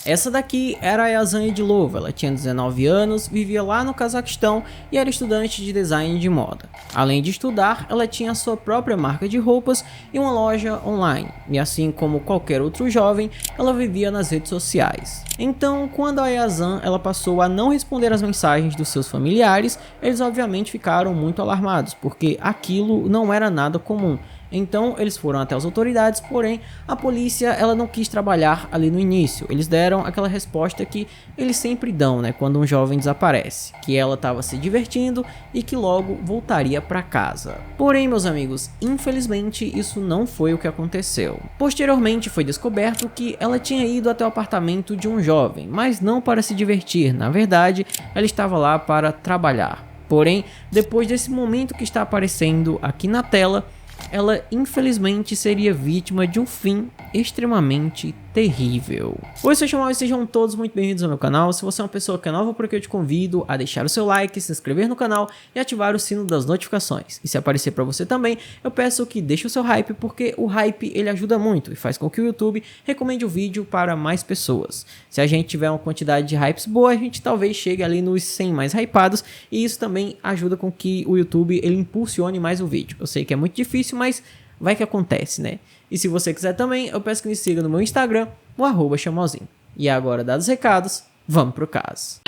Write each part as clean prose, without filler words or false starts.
Essa daqui era a Yazan Edilova, ela tinha 19 anos, vivia lá no Cazaquistão e era estudante de design de moda. Além de estudar, ela tinha sua própria marca de roupas e uma loja online, e assim como qualquer outro jovem, ela vivia nas redes sociais. Então, quando a Yazan ela passou a não responder às mensagens dos seus familiares, eles obviamente ficaram muito alarmados, porque aquilo não era nada comum. Então eles foram até as autoridades, porém a polícia ela não quis trabalhar ali no início. Eles deram aquela resposta que eles sempre dão, né, quando um jovem desaparece, que ela estava se divertindo e que logo voltaria para casa. Porém, meus amigos, infelizmente isso não foi o que aconteceu. Posteriormente foi descoberto que ela tinha ido até o apartamento de um jovem, mas não para se divertir. Na verdade, ela estava lá para trabalhar. Porém, depois desse momento que está aparecendo aqui na tela, ela infelizmente seria vítima de um fim extremamente terrível. Oi, sou Chamal e sejam todos muito bem-vindos ao meu canal. Se você é uma pessoa que é nova por aqui, eu te convido a deixar o seu like, se inscrever no canal e ativar o sino das notificações. E se aparecer para você também, eu peço que deixe o seu hype, porque o hype ele ajuda muito e faz com que o YouTube recomende o vídeo para mais pessoas. Se a gente tiver uma quantidade de hypes boa, a gente talvez chegue ali nos 100 mais hypados, e isso também ajuda com que o YouTube ele impulsione mais o vídeo. Eu sei que é muito difícil, mas vai que acontece, né? E se você quiser também, eu peço que me siga no meu Instagram, o @chamalzinho. E agora, dados os recados, vamos pro caso.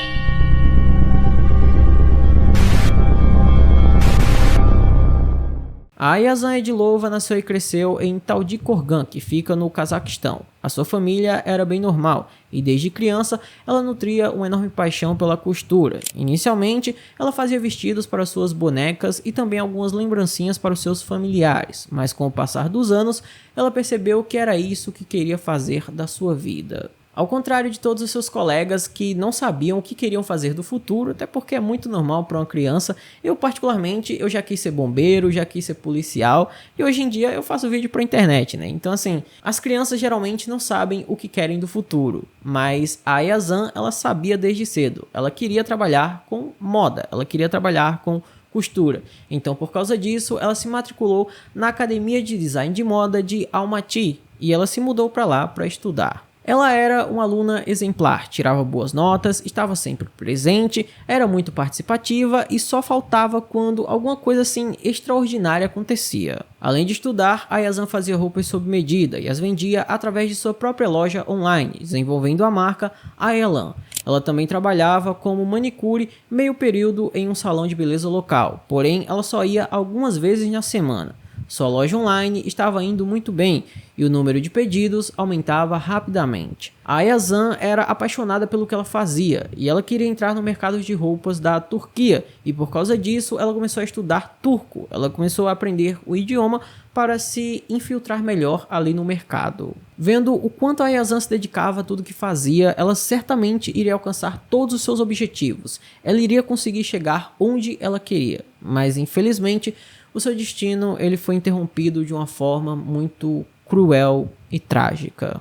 A Yazan Edilova nasceu e cresceu em Taldykorgan, que fica no Cazaquistão. A sua família era bem normal e desde criança ela nutria uma enorme paixão pela costura. Inicialmente, ela fazia vestidos para suas bonecas e também algumas lembrancinhas para os seus familiares, mas com o passar dos anos, ela percebeu que era isso que queria fazer da sua vida. Ao contrário de todos os seus colegas que não sabiam o que queriam fazer do futuro, até porque é muito normal para uma criança, eu particularmente, eu já quis ser bombeiro, já quis ser policial, e hoje em dia eu faço vídeo para internet, né? Então assim, as crianças geralmente não sabem o que querem do futuro, mas a Yazan, ela sabia desde cedo, ela queria trabalhar com moda, ela queria trabalhar com costura. Então por causa disso, ela se matriculou na Academia de Design de Moda de Almaty, e ela se mudou para lá para estudar. Ela era uma aluna exemplar, tirava boas notas, estava sempre presente, era muito participativa e só faltava quando alguma coisa assim extraordinária acontecia. Além de estudar, a Yazan fazia roupas sob medida e as vendia através de sua própria loja online, desenvolvendo a marca Aelan. Ela também trabalhava como manicure meio período em um salão de beleza local, porém ela só ia algumas vezes na semana. Sua loja online estava indo muito bem e o número de pedidos aumentava rapidamente. A Yazan era apaixonada pelo que ela fazia e ela queria entrar no mercado de roupas da Turquia, e por causa disso ela começou a estudar turco. Ela começou a aprender o idioma para se infiltrar melhor ali no mercado. Vendo o quanto a Yazan se dedicava a tudo que fazia, ela certamente iria alcançar todos os seus objetivos. Ela iria conseguir chegar onde ela queria, mas infelizmente o seu destino ele foi interrompido de uma forma muito cruel e trágica.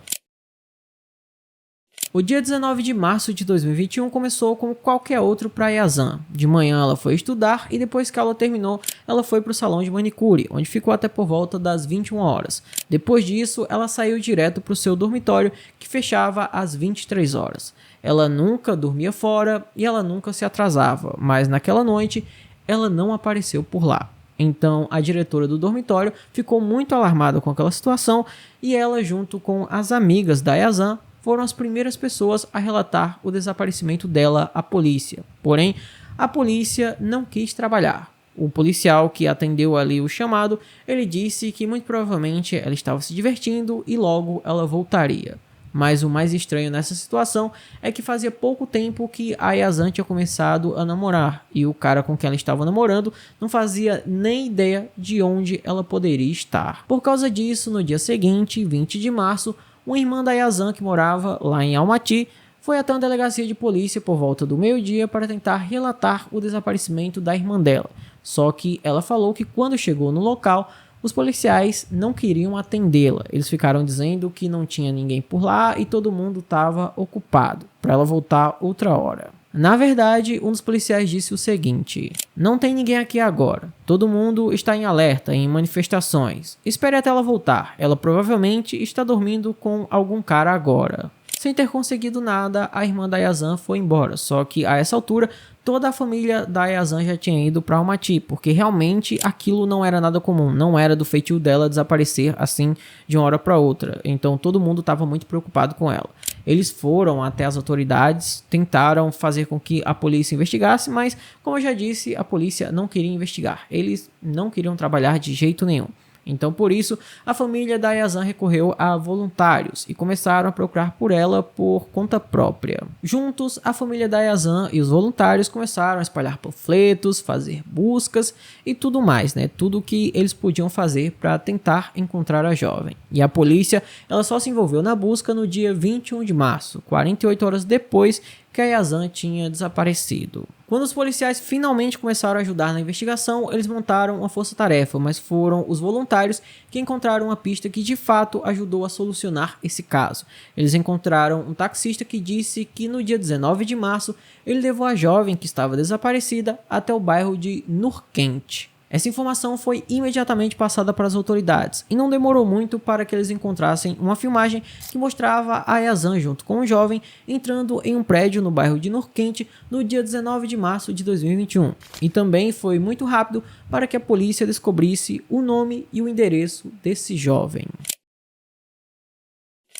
O dia 19 de março de 2021 começou como qualquer outro para Yazan. De manhã ela foi estudar e depois que a aula terminou, ela foi para o salão de manicure, onde ficou até por volta das 21 horas. Depois disso, ela saiu direto para o seu dormitório, que fechava às 23 horas. Ela nunca dormia fora e ela nunca se atrasava, mas naquela noite ela não apareceu por lá. Então a diretora do dormitório ficou muito alarmada com aquela situação e ela, junto com as amigas da Yazan, foram as primeiras pessoas a relatar o desaparecimento dela à polícia. Porém, a polícia não quis trabalhar. O policial que atendeu ali o chamado, ele disse que muito provavelmente ela estava se divertindo e logo ela voltaria. Mas o mais estranho nessa situação é que fazia pouco tempo que a Yazan tinha começado a namorar e o cara com quem ela estava namorando não fazia nem ideia de onde ela poderia estar. Por causa disso, no dia seguinte, 20 de março, uma irmã da Yazan que morava lá em Almaty foi até uma delegacia de polícia por volta do meio-dia para tentar relatar o desaparecimento da irmã dela. Só que ela falou que quando chegou no local, os policiais não queriam atendê-la. Eles ficaram dizendo que não tinha ninguém por lá e todo mundo estava ocupado, para ela voltar outra hora. Na verdade, um dos policiais disse o seguinte: não tem ninguém aqui agora. Todo mundo está em alerta, em manifestações. Espere até ela voltar. Ela provavelmente está dormindo com algum cara agora. Sem ter conseguido nada, a irmã da Yazan foi embora, só que a essa altura toda a família da Yazan já tinha ido para Almaty, porque realmente aquilo não era nada comum, não era do feitio dela desaparecer assim de uma hora para outra, então todo mundo estava muito preocupado com ela. Eles foram até as autoridades, tentaram fazer com que a polícia investigasse, mas como eu já disse, a polícia não queria investigar, eles não queriam trabalhar de jeito nenhum. Então, por isso, a família da Yazan recorreu a voluntários e começaram a procurar por ela por conta própria. Juntos, a família da Yazan e os voluntários começaram a espalhar panfletos, fazer buscas e tudo mais, né? Tudo que eles podiam fazer para tentar encontrar a jovem. E a polícia, ela só se envolveu na busca no dia 21 de março, 48 horas depois que a Yazan tinha desaparecido. Quando os policiais finalmente começaram a ajudar na investigação, eles montaram uma força-tarefa, mas foram os voluntários que encontraram uma pista que de fato ajudou a solucionar esse caso. Eles encontraram um taxista que disse que no dia 19 de março ele levou a jovem que estava desaparecida até o bairro de Nurkent. Essa informação foi imediatamente passada para as autoridades e não demorou muito para que eles encontrassem uma filmagem que mostrava a Yazan junto com o jovem entrando em um prédio no bairro de Nurkent no dia 19 de março de 2021. E também foi muito rápido para que a polícia descobrisse o nome e o endereço desse jovem.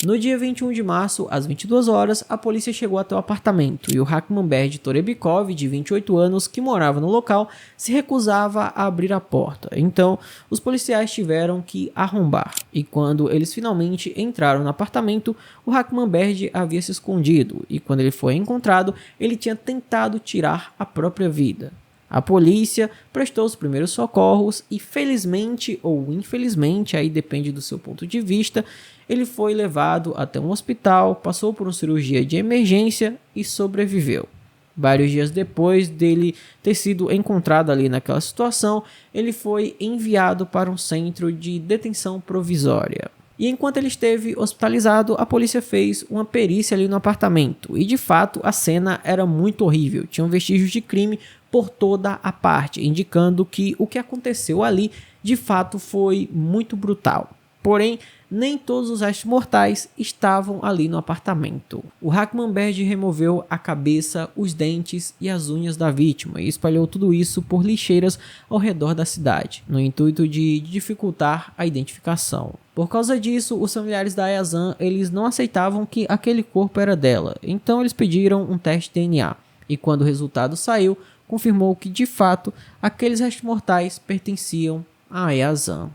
No dia 21 de março, às 22 horas, a polícia chegou até o apartamento e o Rakhmanberdi Torebikov, de 28 anos, que morava no local, se recusava a abrir a porta. Então, os policiais tiveram que arrombar. E quando eles finalmente entraram no apartamento, o Rakhmanberdi havia se escondido e quando ele foi encontrado, ele tinha tentado tirar a própria vida. A polícia prestou os primeiros socorros e felizmente ou infelizmente, aí depende do seu ponto de vista, ele foi levado até um hospital, passou por uma cirurgia de emergência e sobreviveu. Vários dias depois dele ter sido encontrado ali naquela situação, ele foi enviado para um centro de detenção provisória. E enquanto ele esteve hospitalizado, a polícia fez uma perícia ali no apartamento. E de fato, a cena era muito horrível. Tinham vestígios de crime por toda a parte, indicando que o que aconteceu ali, de fato, foi muito brutal. Porém, nem todos os restos mortais estavam ali no apartamento. O Rakhmanberdi removeu a cabeça, os dentes e as unhas da vítima e espalhou tudo isso por lixeiras ao redor da cidade, no intuito de dificultar a identificação. Por causa disso, os familiares da Yazan eles não aceitavam que aquele corpo era dela, então eles pediram um teste de DNA. E quando o resultado saiu, confirmou que de fato aqueles restos mortais pertenciam a Yazan.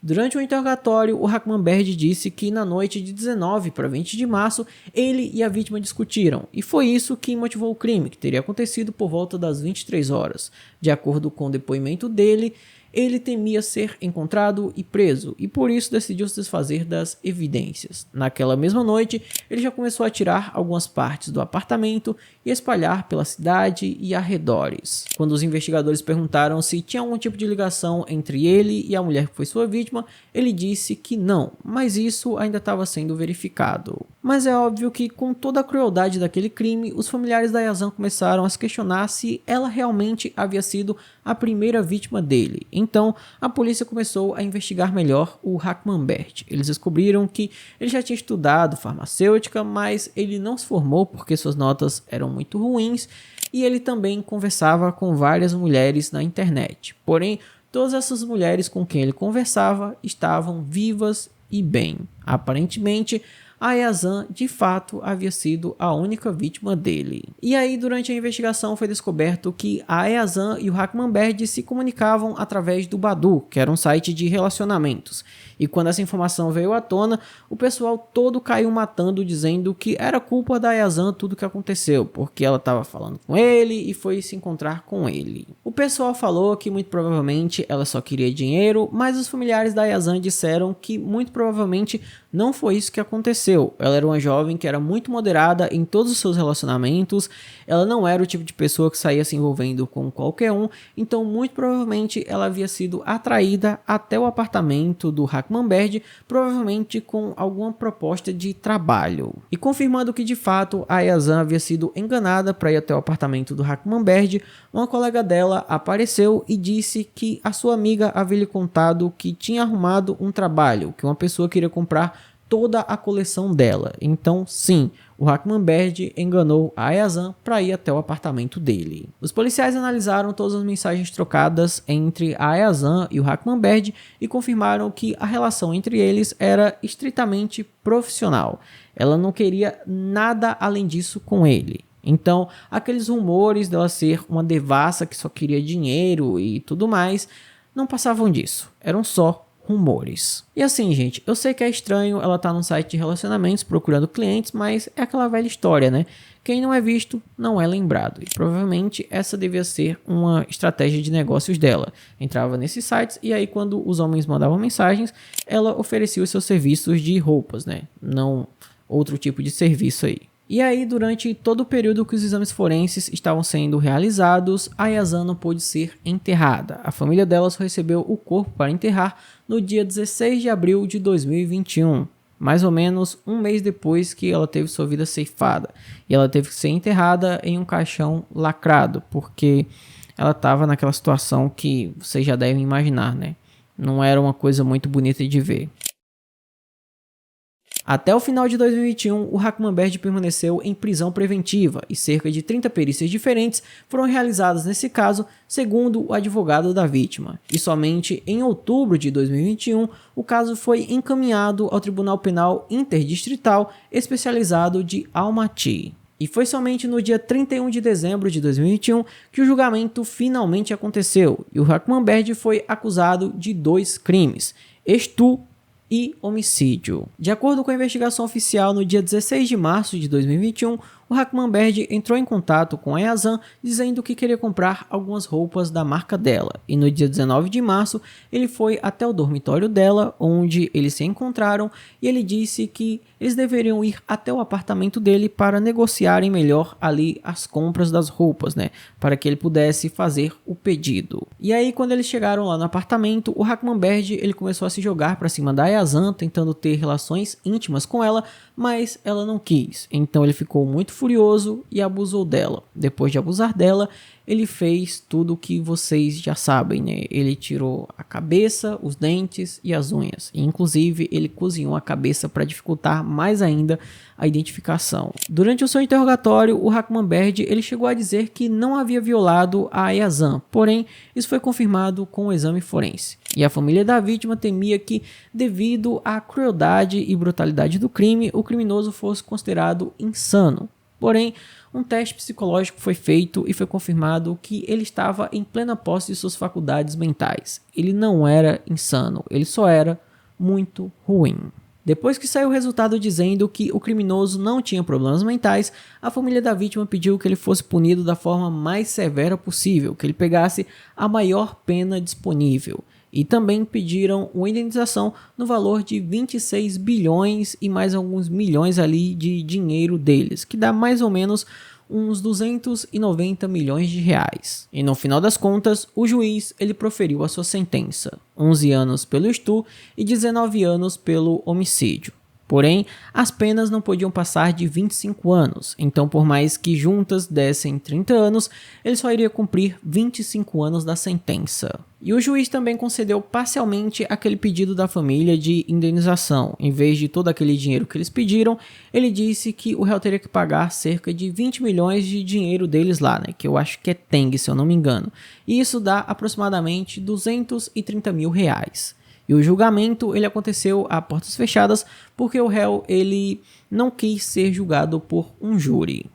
Durante o interrogatório, o Rakhmanberdi disse que na noite de 19 para 20 de março, ele e a vítima discutiram, e foi isso que motivou o crime, que teria acontecido por volta das 23 horas. De acordo com o depoimento dele, ele temia ser encontrado e preso, e por isso decidiu se desfazer das evidências. Naquela mesma noite, ele já começou a tirar algumas partes do apartamento e espalhar pela cidade e arredores. Quando os investigadores perguntaram se tinha algum tipo de ligação entre ele e a mulher que foi sua vítima, ele disse que não, mas isso ainda estava sendo verificado. Mas é óbvio que, com toda a crueldade daquele crime, os familiares da Yazan começaram a se questionar se ela realmente havia sido a primeira vítima dele. Então, a polícia começou a investigar melhor o Rakhmanberdi. Eles descobriram que ele já tinha estudado farmacêutica, mas ele não se formou porque suas notas eram muito ruins e ele também conversava com várias mulheres na internet. Porém, todas essas mulheres com quem ele conversava estavam vivas e bem. Aparentemente, a Yazan de fato havia sido a única vítima dele. E aí, durante a investigação, foi descoberto que a Yazan e o Rakhmanberdi se comunicavam através do Badoo, que era um site de relacionamentos. E quando essa informação veio à tona, o pessoal todo caiu matando, dizendo que era culpa da Yazan tudo que aconteceu, porque ela estava falando com ele e foi se encontrar com ele. O pessoal falou que muito provavelmente ela só queria dinheiro, mas os familiares da Yazan disseram que muito provavelmente não foi isso que aconteceu. Ela era uma jovem que era muito moderada em todos os seus relacionamentos, ela não era o tipo de pessoa que saía se envolvendo com qualquer um, então muito provavelmente ela havia sido atraída até o apartamento do Rakhmanberdi, provavelmente com alguma proposta de trabalho. E confirmando que de fato a Yazan havia sido enganada para ir até o apartamento do Rakhmanberdi, uma colega dela apareceu e disse que a sua amiga havia lhe contado que tinha arrumado um trabalho, que uma pessoa queria comprar toda a coleção dela. Então, sim, o Hackmanberg enganou a Ayazan para ir até o apartamento dele. Os policiais analisaram todas as mensagens trocadas entre a Ayazan e o Hackmanberg e confirmaram que a relação entre eles era estritamente profissional. Ela não queria nada além disso com ele. Então, aqueles rumores dela ser uma devassa que só queria dinheiro e tudo mais, não passavam disso. Eram só rumores. E assim, gente, eu sei que é estranho ela tá num site de relacionamentos procurando clientes, mas é aquela velha história, né? Quem não é visto, não é lembrado. E provavelmente essa devia ser uma estratégia de negócios dela. Entrava nesses sites e aí quando os homens mandavam mensagens, ela oferecia os seus serviços de roupas, né? Não outro tipo de serviço aí. E aí, durante todo o período que os exames forenses estavam sendo realizados, a Ayazan não pôde ser enterrada. A família dela só recebeu o corpo para enterrar no dia 16 de abril de 2021, mais ou menos um mês depois que ela teve sua vida ceifada. E ela teve que ser enterrada em um caixão lacrado, porque ela estava naquela situação que vocês já devem imaginar, né? Não era uma coisa muito bonita de ver. Até o final de 2021, o Hackmanberg permaneceu em prisão preventiva e cerca de 30 perícias diferentes foram realizadas nesse caso, segundo o advogado da vítima. E somente em outubro de 2021, o caso foi encaminhado ao Tribunal Penal Interdistrital Especializado de Almaty. E foi somente no dia 31 de dezembro de 2021 que o julgamento finalmente aconteceu e o Hackmanberg foi acusado de 2 crimes: estupro e homicídio. De acordo com a investigação oficial, no dia 16 de março de 2021, o Hackmanberg entrou em contato com a Ayazan dizendo que queria comprar algumas roupas da marca dela. E no dia 19 de março, ele foi até o dormitório dela, onde eles se encontraram, e ele disse que eles deveriam ir até o apartamento dele para negociarem melhor ali as compras das roupas, né? Para que ele pudesse fazer o pedido. E aí, quando eles chegaram lá no apartamento, o Hackmanberg ele começou a se jogar para cima da Ayazan, tentando ter relações íntimas com ela, mas ela não quis. Então ele ficou muito furioso e abusou dela. Depois de abusar dela, ele fez tudo o que vocês já sabem, né? Ele tirou a cabeça, os dentes e as unhas. E, inclusive, ele cozinhou a cabeça para dificultar mais ainda a identificação. Durante o seu interrogatório, o Hackmanberg ele chegou a dizer que não havia violado a Ayazan, porém, isso foi confirmado com o exame forense. E a família da vítima temia que, devido à crueldade e brutalidade do crime, o criminoso fosse considerado insano. Porém, um teste psicológico foi feito e foi confirmado que ele estava em plena posse de suas faculdades mentais. Ele não era insano, ele só era muito ruim. Depois que saiu o resultado dizendo que o criminoso não tinha problemas mentais, a família da vítima pediu que ele fosse punido da forma mais severa possível, que ele pegasse a maior pena disponível. E também pediram uma indenização no valor de 26 bilhões e mais alguns milhões ali de dinheiro deles, que dá mais ou menos uns 290 milhões de reais. E no final das contas, o juiz ele proferiu a sua sentença: 11 anos pelo estupro e 19 anos pelo homicídio. Porém, as penas não podiam passar de 25 anos, então por mais que juntas dessem 30 anos, ele só iria cumprir 25 anos da sentença. E o juiz também concedeu parcialmente aquele pedido da família de indenização. Em vez de todo aquele dinheiro que eles pediram, ele disse que o réu teria que pagar cerca de 20 milhões de dinheiro deles lá, né? Que eu acho que é teng, se eu não me engano. E isso dá aproximadamente 230 mil reais. E o julgamento ele aconteceu a portas fechadas porque o réu ele não quis ser julgado por um júri.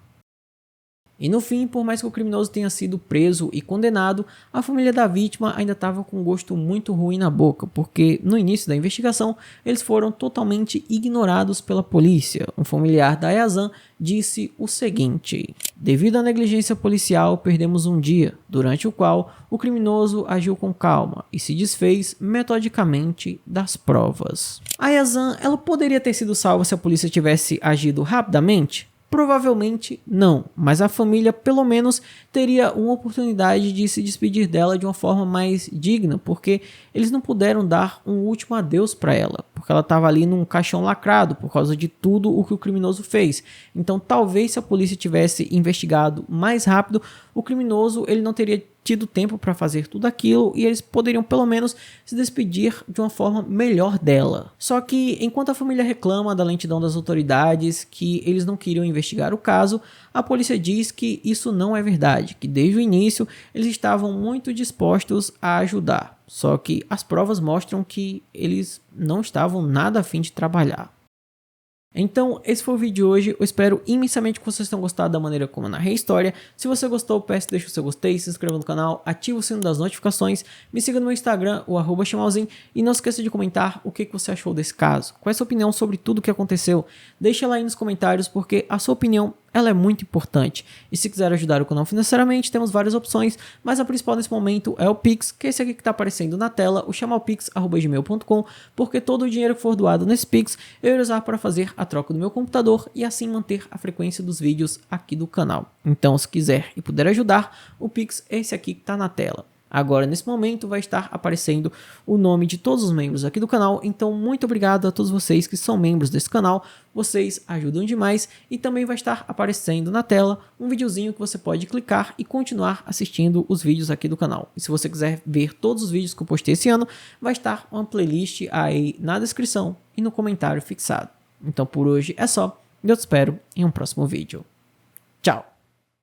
E no fim, por mais que o criminoso tenha sido preso e condenado, a família da vítima ainda estava com um gosto muito ruim na boca, porque no início da investigação eles foram totalmente ignorados pela polícia. Um familiar da Ayazan disse o seguinte: devido à negligência policial, perdemos um dia, durante o qual o criminoso agiu com calma e se desfez metodicamente das provas. A Ayazan, ela poderia ter sido salva se a polícia tivesse agido rapidamente? Provavelmente não, mas a família pelo menos teria uma oportunidade de se despedir dela de uma forma mais digna, porque eles não puderam dar um último adeus para ela, porque ela estava ali num caixão lacrado por causa de tudo o que o criminoso fez. Então talvez se a polícia tivesse investigado mais rápido, o criminoso ele não teria tido tempo para fazer tudo aquilo e eles poderiam pelo menos se despedir de uma forma melhor dela. Só que enquanto a família reclama da lentidão das autoridades, que eles não queriam investigar o caso, a polícia diz que isso não é verdade, que desde o início eles estavam muito dispostos a ajudar. Só que as provas mostram que eles não estavam nada a fim de trabalhar. Então, esse foi o vídeo de hoje. Eu espero imensamente que vocês tenham gostado da maneira como eu narrei a história. Se você gostou, peço que deixe o seu gostei, se inscreva no canal, ative o sino das notificações, me siga no meu Instagram, o @chamalzinho, e não esqueça de comentar o que você achou desse caso. Qual é a sua opinião sobre tudo o que aconteceu? Deixa lá aí nos comentários, porque a sua opinião ela é muito importante. E se quiser ajudar o canal financeiramente, temos várias opções, mas a principal nesse momento é o Pix, que é esse aqui que está aparecendo na tela, o chamalpix@gmail.com, porque todo o dinheiro que for doado nesse Pix, eu irei usar para fazer a troca do meu computador e assim manter a frequência dos vídeos aqui do canal. Então, se quiser e puder ajudar, o Pix é esse aqui que está na tela. Agora, nesse momento, vai estar aparecendo o nome de todos os membros aqui do canal, então muito obrigado a todos vocês que são membros desse canal, vocês ajudam demais, e também vai estar aparecendo na tela um videozinho que você pode clicar e continuar assistindo os vídeos aqui do canal. E se você quiser ver todos os vídeos que eu postei esse ano, vai estar uma playlist aí na descrição e no comentário fixado. Então por hoje é só, eu te espero em um próximo vídeo. Tchau!